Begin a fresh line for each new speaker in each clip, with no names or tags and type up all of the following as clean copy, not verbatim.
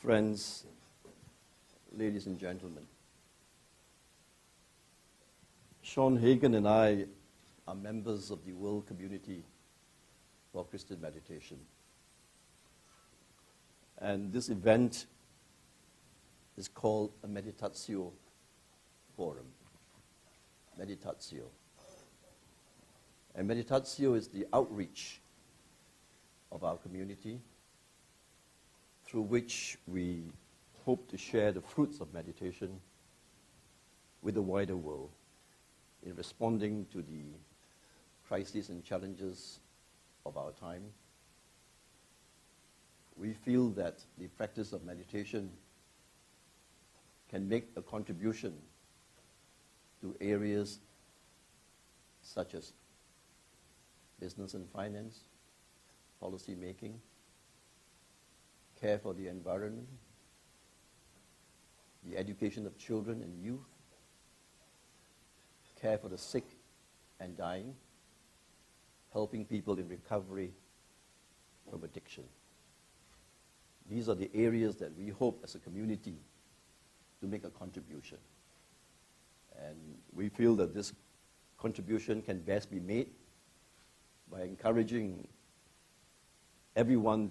Friends, ladies and gentlemen, Sean Hagen and I are members of the World Community for Christian Meditation. And this event is called a Meditatio Forum. Meditatio. And Meditatio is the outreach of our community through which we hope to share the fruits of meditation with the wider world in responding to the crises and challenges of our time. We feel that the practice of meditation can make a contribution to areas such as business and finance, policy making, care for the environment, the education of children and youth, care for the sick and dying, helping people in recovery from addiction. These are the areas that we hope as a community to make a contribution. And we feel that this contribution can best be made by encouraging everyone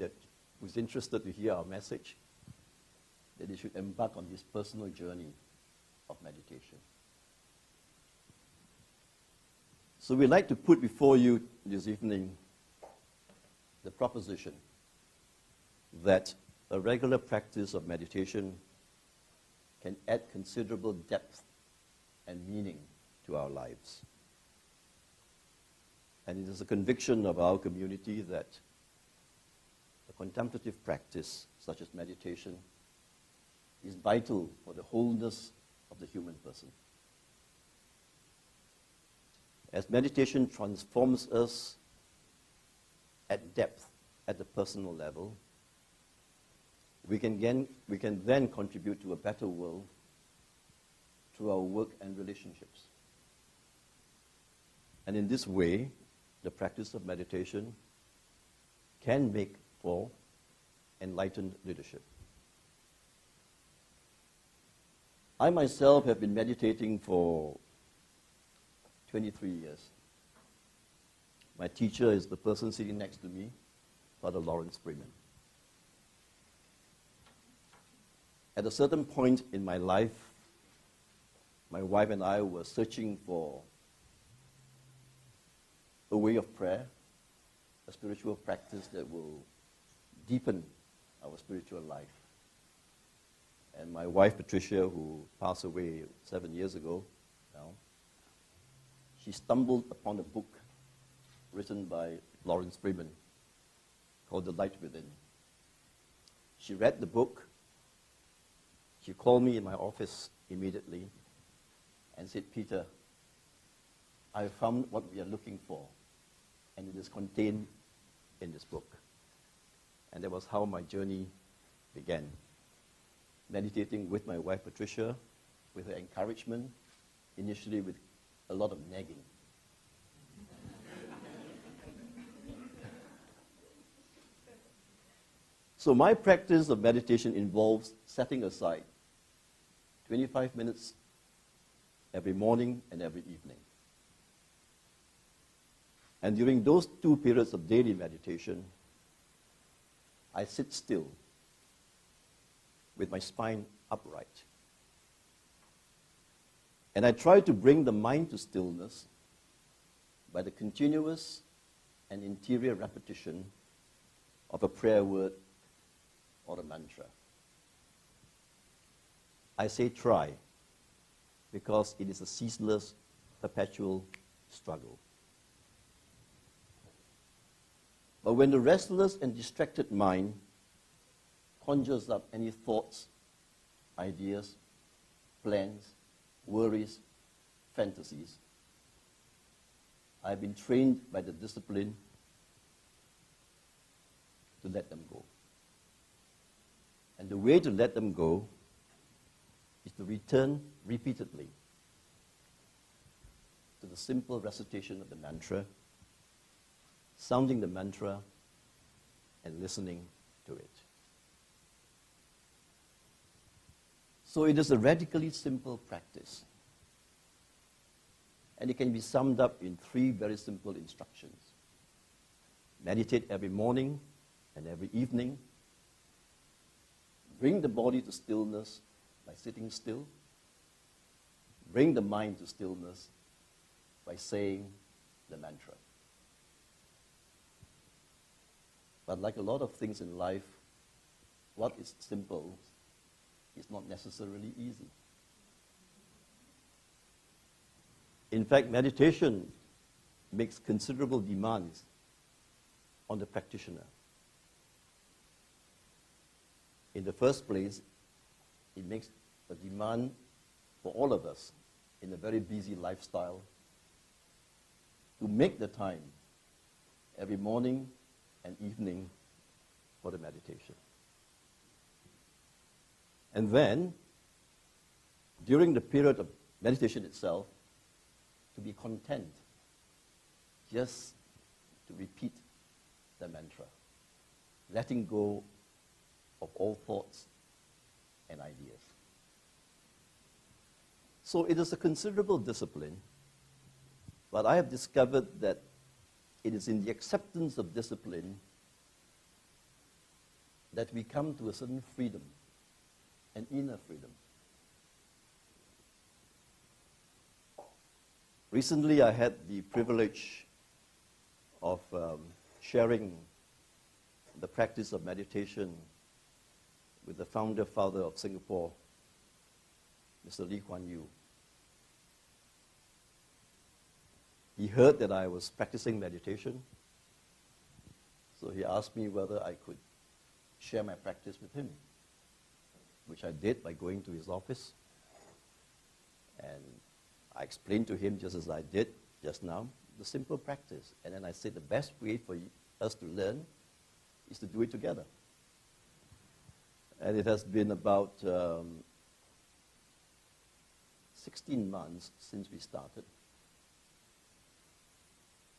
who's interested to hear our message that they should embark on this personal journey of meditation. So we'd like to put before you this evening the proposition that a regular practice of meditation can add considerable depth and meaning to our lives. And it is a conviction of our community that a contemplative practice such as meditation is vital for the wholeness of the human person. As meditation transforms us at depth, at the personal level, we can then contribute to a better world through our work and relationships. And in this way, the practice of meditation can make for enlightened leadership. I myself have been meditating for 23 years. My teacher is the person sitting next to me, Father Lawrence Freeman. At a certain point in my life, my wife and I were searching for a way of prayer, a spiritual practice that will deepen our spiritual life. And my wife, Patricia, who passed away 7 years ago now, she stumbled upon a book written by Lawrence Freeman called The Light Within. She read the book. She called me in my office immediately and said, "Peter, I found what we are looking for, and it is contained in this book." And that was how my journey began. Meditating with my wife Patricia, with her encouragement, initially with a lot of nagging. So my practice of meditation involves setting aside 25 minutes every morning and every evening. And during those 2 periods of daily meditation, I sit still with my spine upright. And I try to bring the mind to stillness by the continuous and interior repetition of a prayer word or a mantra. I say try because it is a ceaseless, perpetual struggle. But when the restless and distracted mind conjures up any thoughts, ideas, plans, worries, fantasies, I've been trained by the discipline to let them go. And the way to let them go is to return repeatedly to the simple recitation of the mantra, sounding the mantra and listening to it. So it is a radically simple practice. And it can be summed up in 3 very simple instructions. Meditate every morning and every evening. Bring the body to stillness by sitting still. Bring the mind to stillness by saying the mantra. But like a lot of things in life, what is simple is not necessarily easy. In fact, meditation makes considerable demands on the practitioner. In the first place, it makes a demand for all of us in a very busy lifestyle to make the time every morning and evening for the meditation. And then, during the period of meditation itself, to be content just to repeat the mantra, letting go of all thoughts and ideas. So it is a considerable discipline, but I have discovered that it is in the acceptance of discipline that we come to a certain freedom, an inner freedom. Recently, I had the privilege of sharing the practice of meditation with the founder-father of Singapore, Mr. Lee Kuan Yew. He heard that I was practicing meditation, so he asked me whether I could share my practice with him, which I did by going to his office. And I explained to him, just as I did just now, the simple practice. And then I said the best way for us to learn is to do it together. And it has been about 16 months since we started.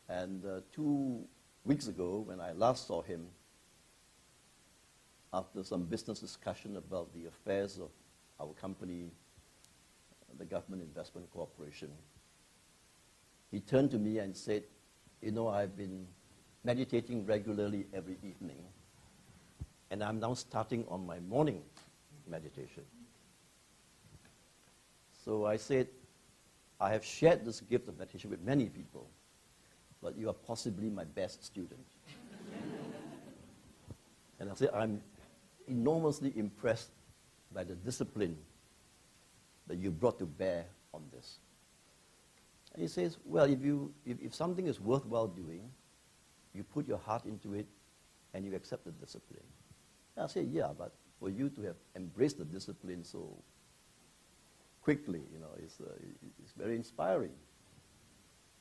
And 2 weeks ago, when I last saw him, after some business discussion about the affairs of our company, the Government Investment Corporation, he turned to me and said, "You know, I've been meditating regularly every evening, and I'm now starting on my morning meditation." So I said, "I have shared this gift of meditation with many people, but you are possibly my best student." And I said, "I'm enormously impressed by the discipline that you brought to bear on this." And he says, "Well, if something is worthwhile doing, you put your heart into it and you accept the discipline." And I said, "Yeah, but for you to have embraced the discipline so quickly, you know, it's very inspiring."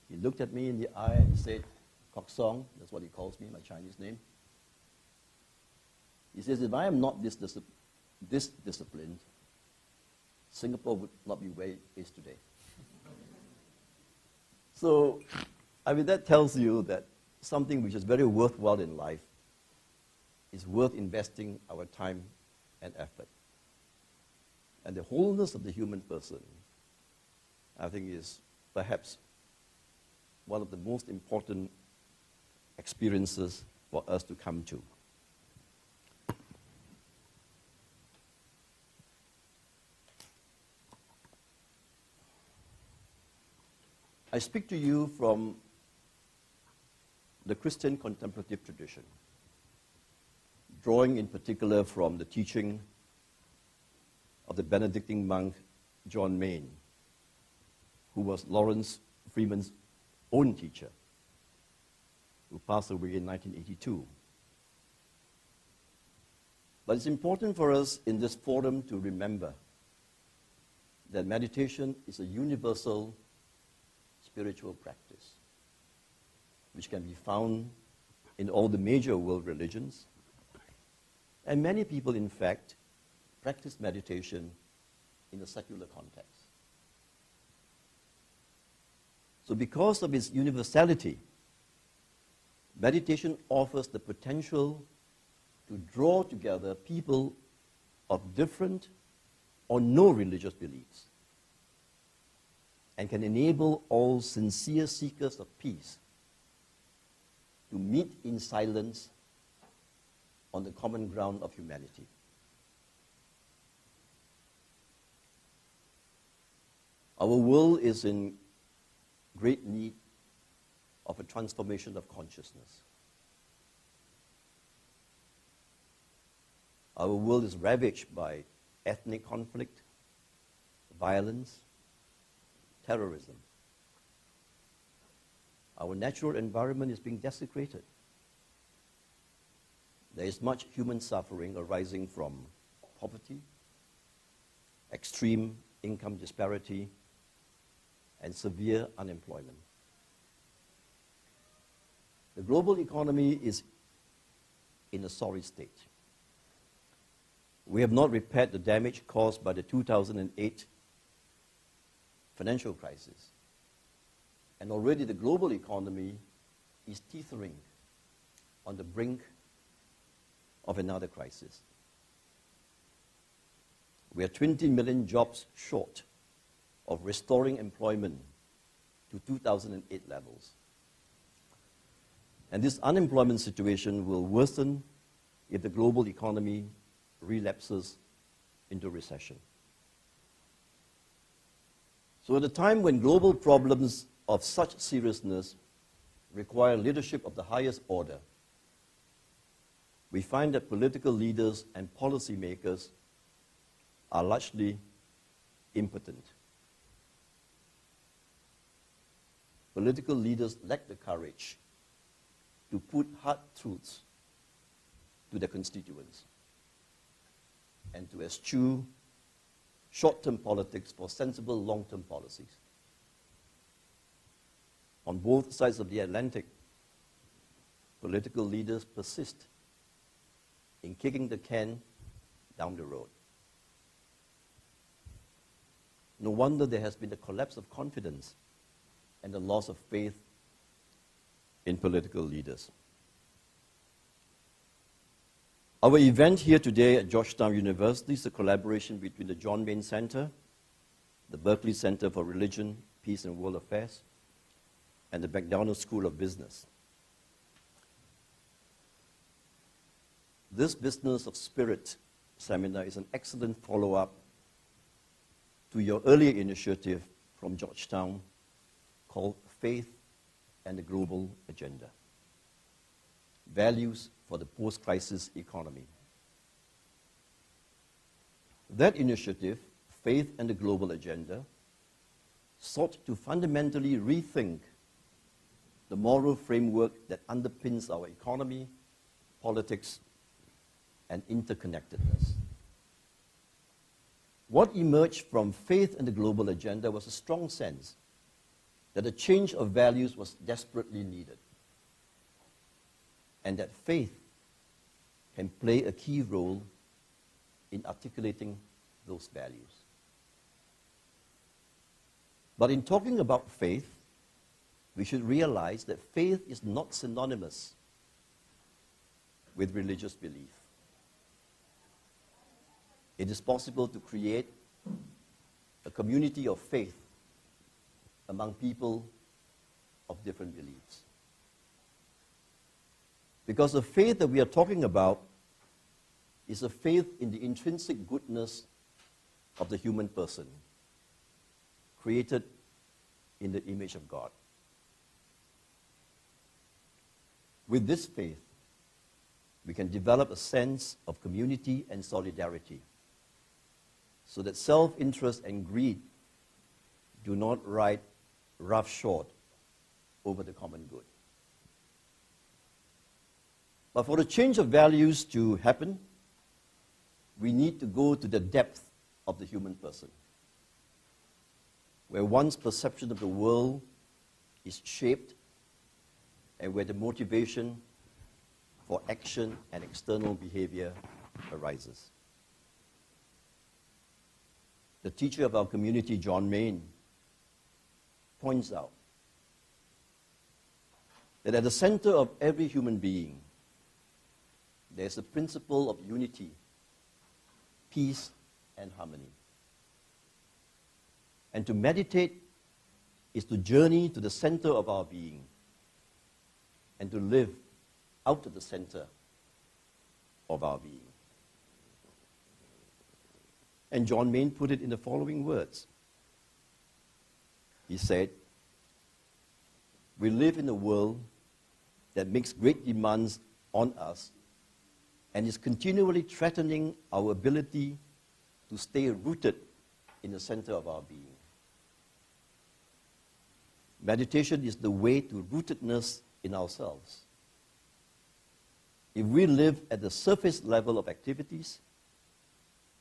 He looked at me in the eye and he said, "Kok Song," that's what he calls me, my Chinese name. He says, "If I am not this disciplined, Singapore would not be where it is today." So, I mean, that tells you that something which is very worthwhile in life is worth investing our time and effort. And the wholeness of the human person, I think, is perhaps one of the most important experiences for us to come to. I speak to you from the Christian contemplative tradition, drawing in particular from the teaching of the Benedictine monk John Main, who was Lawrence Freeman's own teacher, who passed away in 1982. But it's important for us in this forum to remember that meditation is a universal spiritual practice, which can be found in all the major world religions. And many people, in fact, practice meditation in a secular context. So because of its universality, meditation offers the potential to draw together people of different or no religious beliefs, and can enable all sincere seekers of peace to meet in silence on the common ground of humanity. Our world is in great need of a transformation of consciousness. Our world is ravaged by ethnic conflict, violence, terrorism. Our natural environment is being desecrated. There is much human suffering arising from poverty, extreme income disparity, and severe unemployment. The global economy is in a sorry state. We have not repaired the damage caused by the 2008 financial crisis. And already the global economy is teetering on the brink of another crisis. We are 20 million jobs short of restoring employment to 2008 levels. And this unemployment situation will worsen if the global economy relapses into recession. So at a time when global problems of such seriousness require leadership of the highest order, we find that political leaders and policymakers are largely impotent. Political leaders lack the courage to put hard truths to their constituents and to eschew short-term politics for sensible long-term policies. On both sides of the Atlantic, political leaders persist in kicking the can down the road. No wonder there has been a collapse of confidence and a loss of faith in political leaders. Our event here today at Georgetown University is a collaboration between the John Main Center, the Berkeley Center for Religion, Peace and World Affairs, and the McDonald School of Business. This Business of Spirit seminar is an excellent follow-up to your earlier initiative from Georgetown called Faith and the Global Agenda, Values for the Post-Crisis Economy. That initiative, Faith and the Global Agenda, sought to fundamentally rethink the moral framework that underpins our economy, politics, and interconnectedness. What emerged from Faith and the Global Agenda was a strong sense that a change of values was desperately needed, and that faith can play a key role in articulating those values. But in talking about faith, we should realize that faith is not synonymous with religious belief. It is possible to create a community of faith among people of different beliefs. Because the faith that we are talking about is a faith in the intrinsic goodness of the human person, created in the image of God. With this faith, we can develop a sense of community and solidarity, so that self-interest and greed do not ride roughshod over the common good. But for the change of values to happen, we need to go to the depth of the human person, where one's perception of the world is shaped and where the motivation for action and external behavior arises. The teacher of our community, John Main, points out that at the center of every human being, there's a principle of unity, peace, and harmony. And to meditate is to journey to the center of our being and to live out of the center of our being. And John Main put it in the following words. He said, "We live in a world that makes great demands on us and is continually threatening our ability to stay rooted in the center of our being. Meditation is the way to rootedness in ourselves. If we live at the surface level of activities,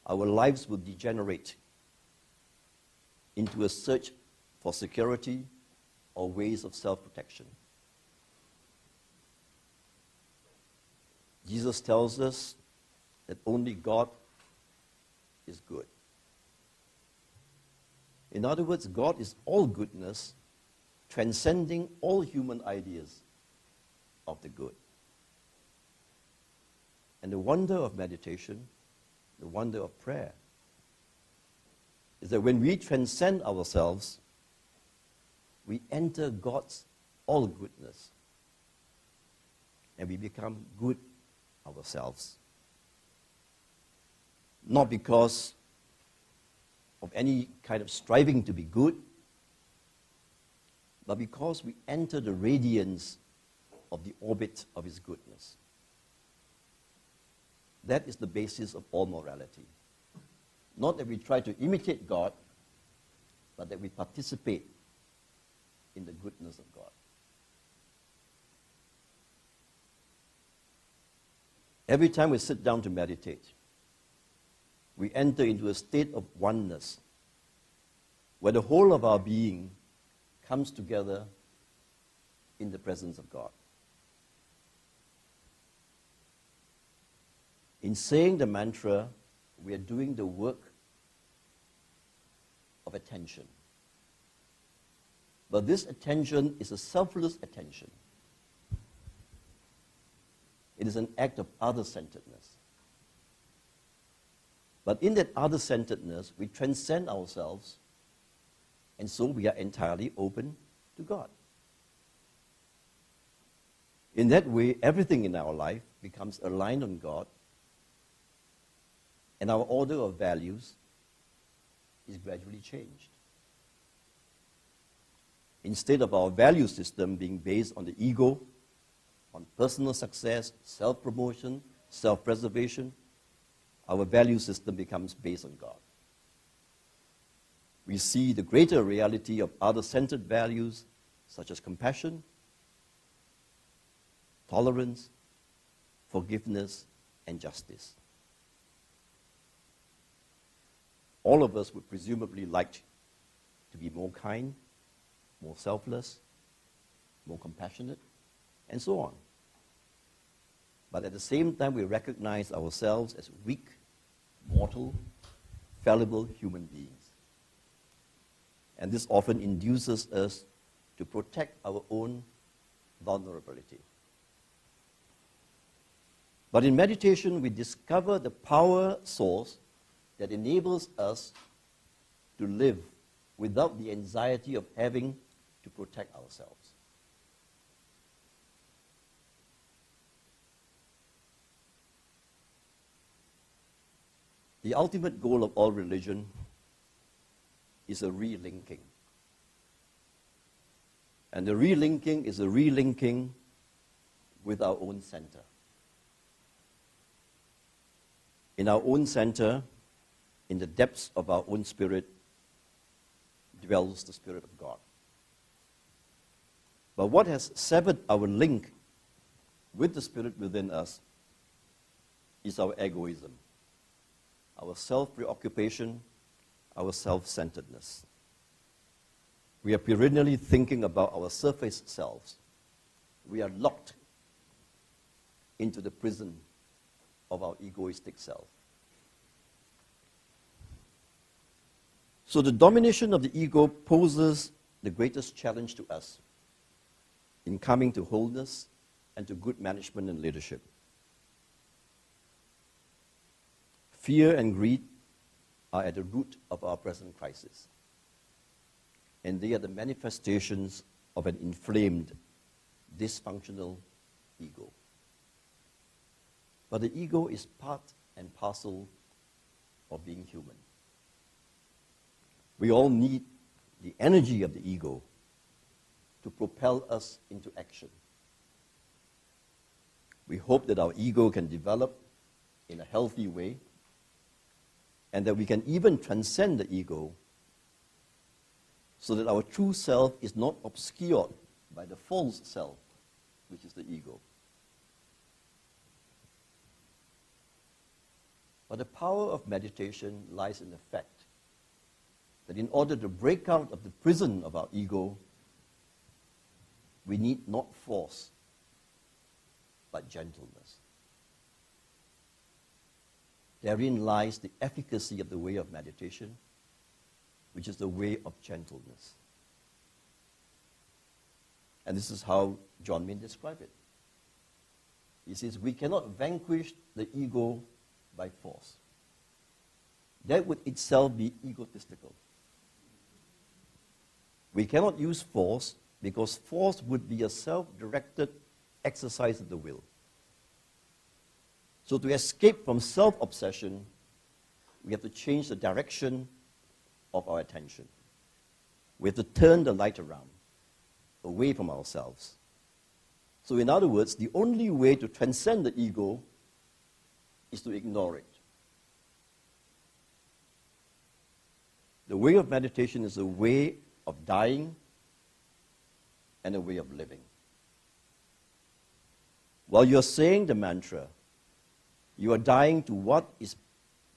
our lives will degenerate into a search for security or ways of self-protection. Jesus tells us that only God is good. In other words, God is all goodness, transcending all human ideas of the good. And the wonder of meditation, the wonder of prayer, is that when we transcend ourselves, we enter God's all goodness, and we become good ourselves. Not because of any kind of striving to be good, but because we enter the radiance of the orbit of His goodness. That is the basis of all morality. Not that we try to imitate God, but that we participate in the goodness of God. Every time we sit down to meditate, we enter into a state of oneness, where the whole of our being comes together in the presence of God. In saying the mantra, we are doing the work of attention. But this attention is a selfless attention. It is an act of other-centeredness. But in that other-centeredness, we transcend ourselves, and so we are entirely open to God. In that way, everything in our life becomes aligned on God, and our order of values is gradually changed. Instead of our value system being based on the ego, on personal success, self-promotion, self-preservation, our value system becomes based on God. We see the greater reality of other-centered values such as compassion, tolerance, forgiveness, and justice. All of us would presumably like to be more kind, more selfless, more compassionate, and so on. But at the same time, we recognize ourselves as weak, mortal, fallible human beings. And this often induces us to protect our own vulnerability. But in meditation, we discover the power source that enables us to live without the anxiety of having to protect ourselves. The ultimate goal of all religion is a relinking. And the relinking is a relinking with our own center. In our own center, in the depths of our own spirit, dwells the Spirit of God. But what has severed our link with the Spirit within us is our egoism, our self-preoccupation, our self-centeredness. We are perennially thinking about our surface selves. We are locked into the prison of our egoistic self. So the domination of the ego poses the greatest challenge to us in coming to wholeness and to good management and leadership. Fear and greed are at the root of our present crisis. and they are the manifestations of an inflamed, dysfunctional ego. But the ego is part and parcel of being human. We all need the energy of the ego to propel us into action. We hope that our ego can develop in a healthy way and that we can even transcend the ego so that our true self is not obscured by the false self, which is the ego. But the power of meditation lies in the fact that in order to break out of the prison of our ego, we need not force, but gentleness. Therein lies the efficacy of the way of meditation, which is the way of gentleness. And this is how John Min described it. He says, we cannot vanquish the ego by force. That would itself be egotistical. We cannot use force because force would be a self-directed exercise of the will. So to escape from self-obsession, we have to change the direction of our attention. We have to turn the light around, away from ourselves. So in other words, the only way to transcend the ego is to ignore it. The way of meditation is a way of dying and a way of living. While you're saying the mantra, you are dying to what is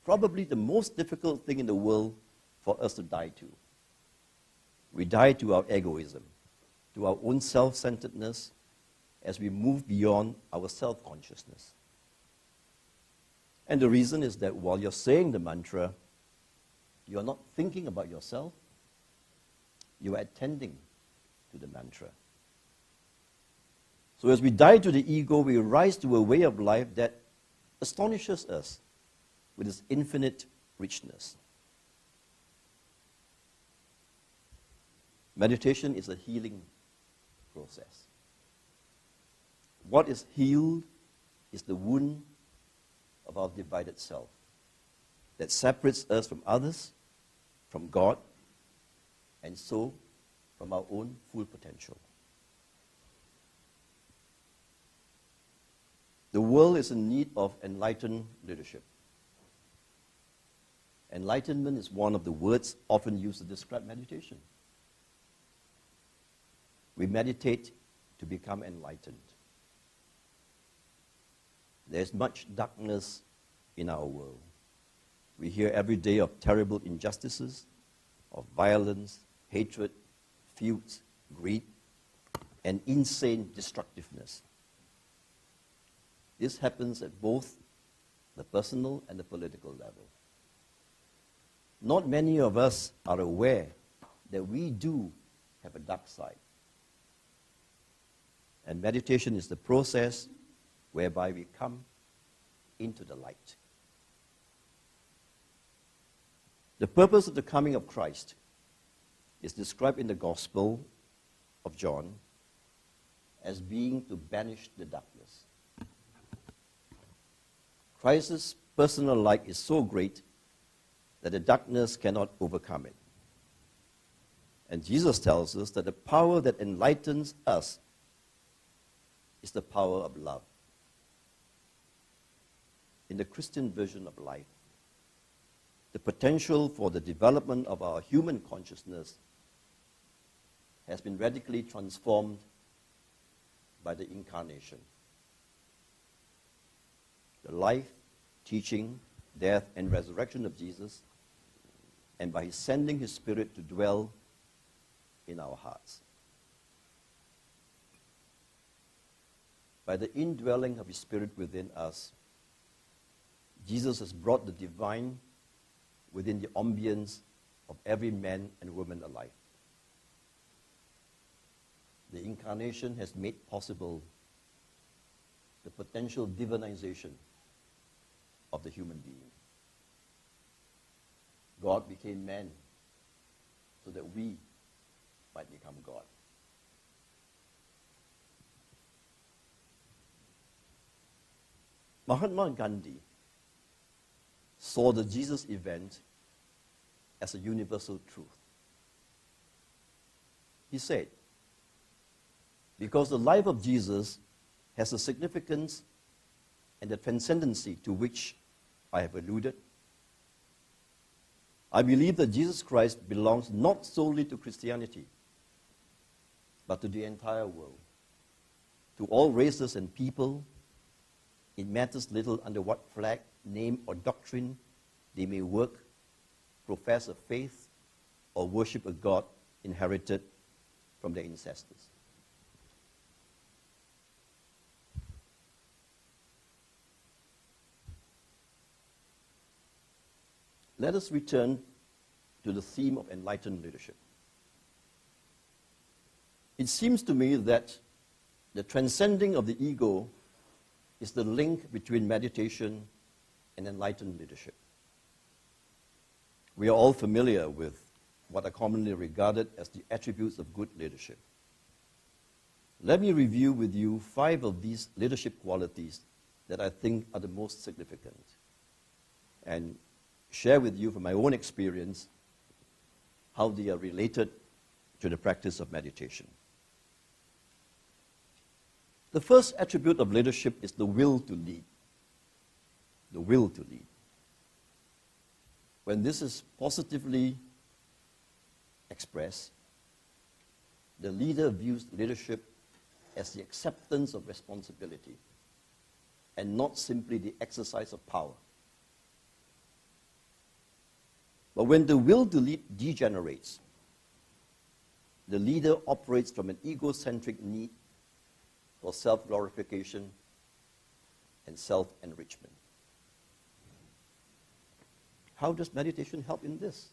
probably the most difficult thing in the world for us to die to. We die to our egoism, to our own self-centeredness as we move beyond our self-consciousness. And the reason is that while you're saying the mantra, you're not thinking about yourself, you are attending to the mantra. So as we die to the ego, we rise to a way of life that astonishes us with its infinite richness. Meditation is a healing process. What is healed is the wound of our divided self that separates us from others, from God, and so from our own full potential. The world is in need of enlightened leadership. Enlightenment is one of the words often used to describe meditation. We meditate to become enlightened. There's much darkness in our world. We hear every day of terrible injustices, of violence, hatred, feuds, greed, and insane destructiveness. This happens at both the personal and the political level. Not many of us are aware that we do have a dark side. And meditation is the process whereby we come into the light. The purpose of the coming of Christ is described in the Gospel of John as being to banish the darkness. Christ's personal light is so great that the darkness cannot overcome it. And Jesus tells us that the power that enlightens us is the power of love. In the Christian vision of life, the potential for the development of our human consciousness has been radically transformed by the incarnation. The life, teaching, death, and resurrection of Jesus, and by his sending his Spirit to dwell in our hearts. By the indwelling of his Spirit within us, Jesus has brought the divine within the ambience of every man and woman alive. The incarnation has made possible the potential divinization of the human being. God became man so that we might become God. Mahatma Gandhi saw the Jesus event as a universal truth. He said, because the life of Jesus has a significance and a transcendency to which I have alluded, I believe that Jesus Christ belongs not solely to Christianity, but to the entire world, to all races and people. It matters little under what flag, name, or doctrine they may work, profess a faith, or worship a God inherited from their ancestors. Let us return to the theme of enlightened leadership. It seems to me that the transcending of the ego is the link between meditation and enlightened leadership. We are all familiar with what are commonly regarded as the attributes of good leadership. Let me review with you 5 of these leadership qualities that I think are the most significant, and share with you from my own experience how they are related to the practice of meditation. The first attribute of leadership is the will to lead. The will to lead. When this is positively expressed, the leader views leadership as the acceptance of responsibility and not simply the exercise of power. But when the will to lead degenerates, the leader operates from an egocentric need for self-glorification and self-enrichment. How does meditation help in this?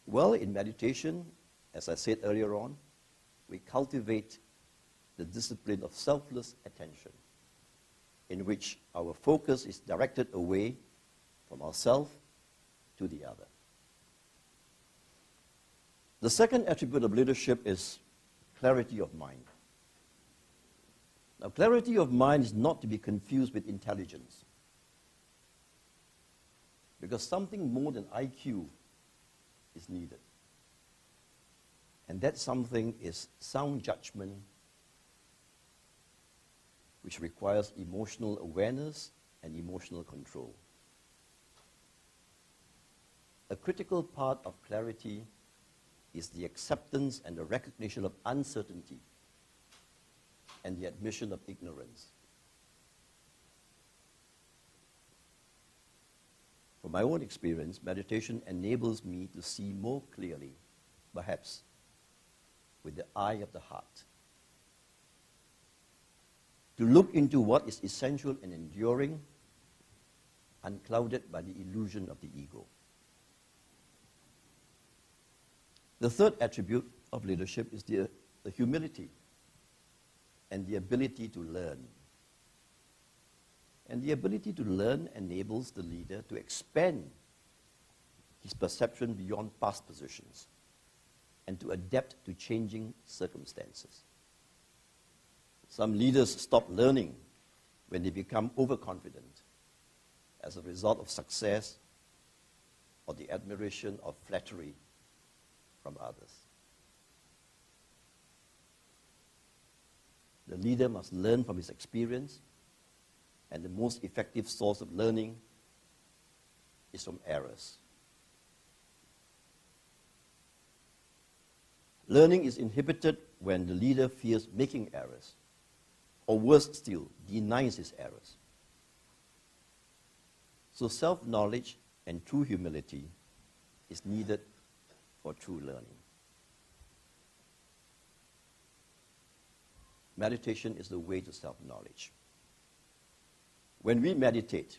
Well, in meditation, as I said earlier on, we cultivate the discipline of selfless attention, in which our focus is directed away from ourselves to the other. The second attribute of leadership is clarity of mind. Now, clarity of mind is not to be confused with intelligence, because something more than IQ is needed. And that something is sound judgment, which requires emotional awareness and emotional control. A critical part of clarity is the acceptance and the recognition of uncertainty and the admission of ignorance. From my own experience, meditation enables me to see more clearly, perhaps with the eye of the heart, to look into what is essential and enduring, unclouded by the illusion of the ego. The third attribute of leadership is the humility and the ability to learn. And the ability to learn enables the leader to expand his perception beyond past positions and to adapt to changing circumstances. Some leaders stop learning when they become overconfident as a result of success or the admiration or flattery from others. The leader must learn from his experience, and the most effective source of learning is from errors. Learning is inhibited when the leader fears making errors, or worse still, denies his errors. So self-knowledge and true humility is needed for true learning. Meditation is the way to self-knowledge. When we meditate,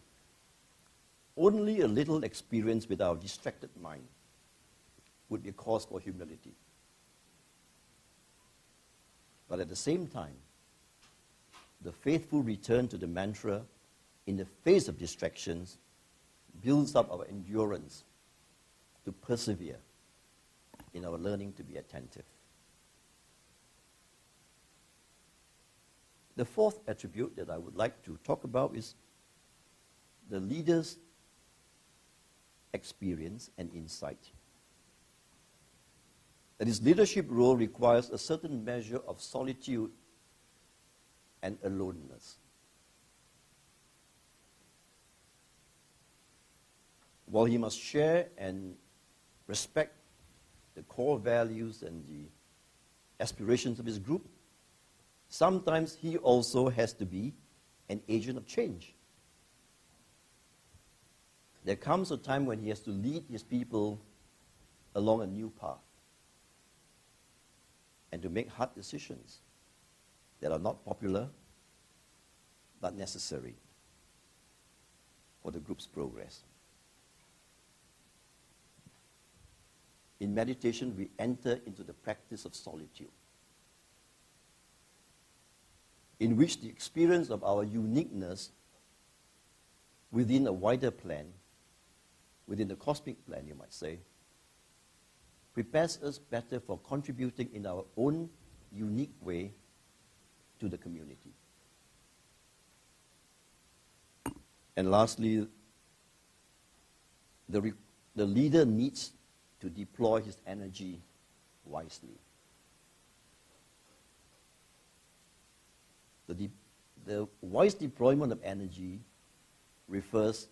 only a little experience with our distracted mind would be a cause for humility. But at the same time, the faithful return to the mantra in the face of distractions builds up our endurance to persevere in our learning to be attentive. The fourth attribute that I would like to talk about is the leader's experience and insight. That his leadership role requires a certain measure of solitude and aloneness. While he must share and respect the core values and the aspirations of his group, sometimes he also has to be an agent of change. There comes a time when he has to lead his people along a new path and to make hard decisions that are not popular but necessary for the group's progress. In meditation, we enter into the practice of solitude, in which the experience of our uniqueness within a wider plan, within the cosmic plan, you might say, prepares us better for contributing in our own unique way to the community. And lastly, the leader needs to deploy his energy wisely. The wise deployment of energy refers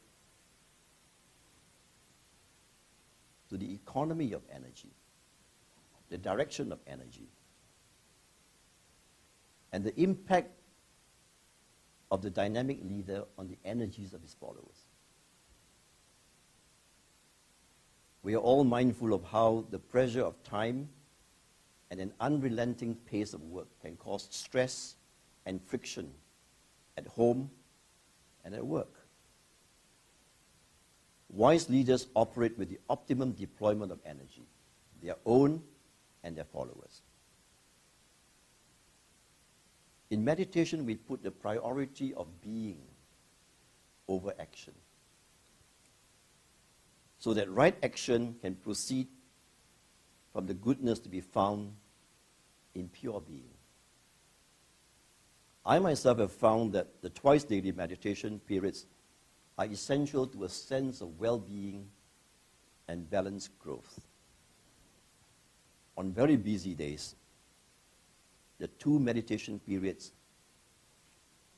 to the economy of energy, the direction of energy, and the impact of the dynamic leader on the energies of his followers. We are all mindful of how the pressure of time and an unrelenting pace of work can cause stress and friction at home and at work. Wise leaders operate with the optimum deployment of energy, their own and their followers. In meditation, we put the priority of being over action, so that right action can proceed from the goodness to be found in pure being. I myself have found that the twice daily meditation periods are essential to a sense of well-being and balanced growth. On very busy days, the 2 meditation periods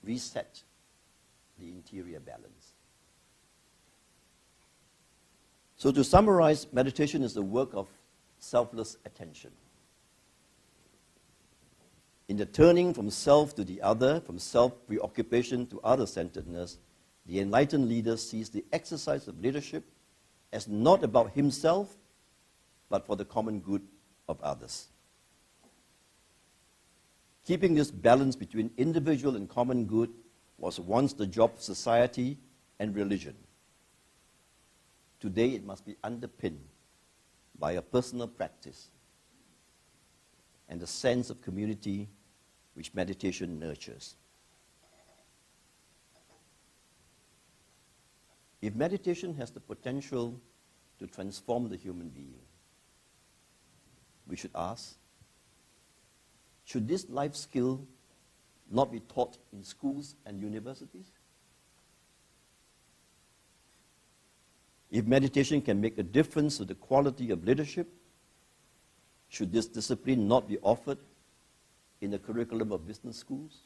reset the interior balance. So to summarize, meditation is the work of selfless attention. In the turning from self to the other, from self-preoccupation to other-centeredness, the enlightened leader sees the exercise of leadership as not about himself, but for the common good of others. Keeping this balance between individual and common good was once the job of society and religion. Today it must be underpinned by a personal practice and the sense of community which meditation nurtures. If meditation has the potential to transform the human being, we should ask, should this life skill not be taught in schools and universities? If meditation can make a difference to the quality of leadership, should this discipline not be offered in the curriculum of business schools?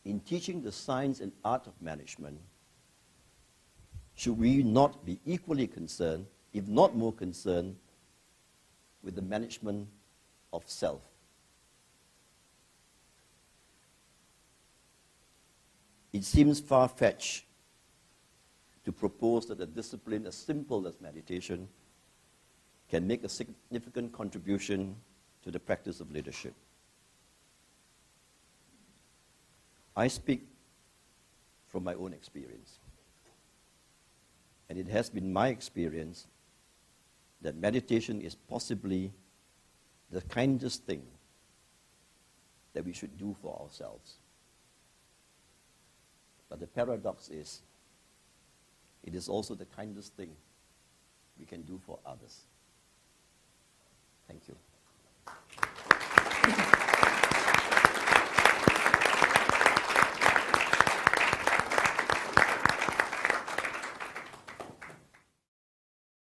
In teaching the science and art of management, should we not be equally concerned, if not more concerned, with the management of self? It seems far-fetched to propose that a discipline as simple as meditation can make a significant contribution to the practice of leadership. I speak from my own experience. And it has been my experience that meditation is possibly the kindest thing that we should do for ourselves. But the paradox is, it is also the kindest thing we can do for others.